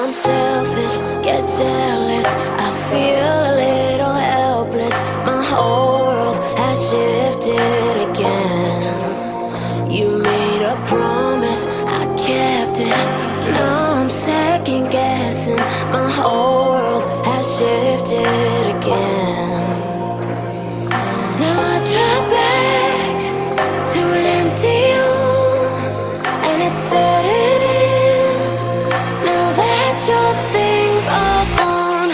I'm selfish, get jealous. I feel a little helpless. My whole world has shifted again. You made a promise, I kept it. Now I'm second guessing. My whole world has shifted again. Now I drive back to an empty home, and it's setting in. Now that your things are gone,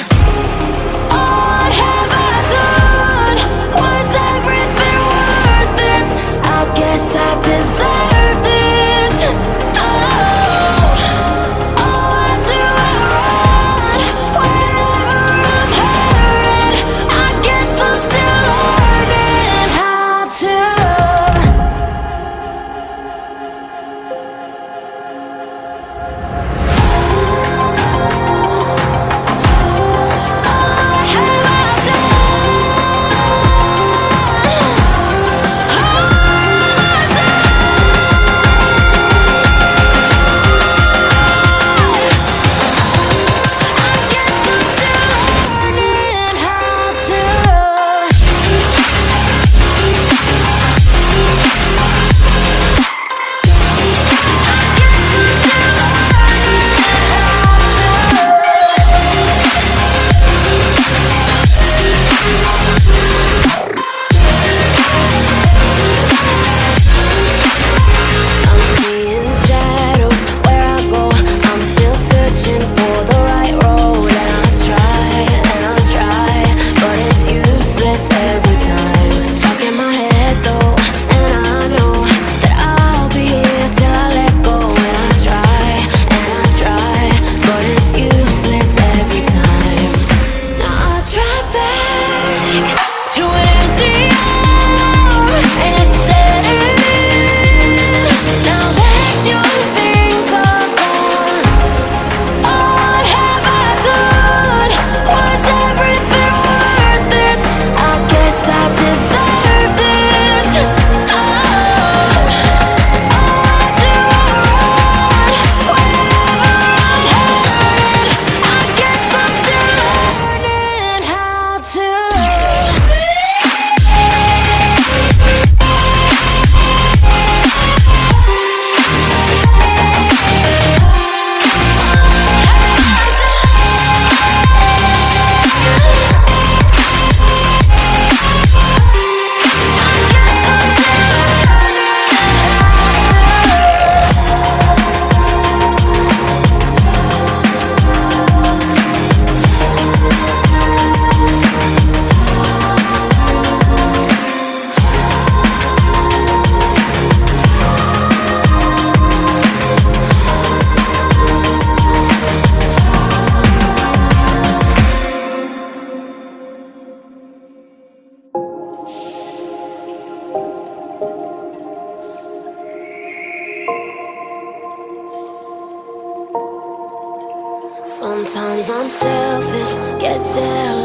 what have I done? Was everything worth this? I guess I deserve this. Why do I run whenever I'm hurting? I guess I'm still learning how to love. What have I Sometimes I'm selfish, get jealous.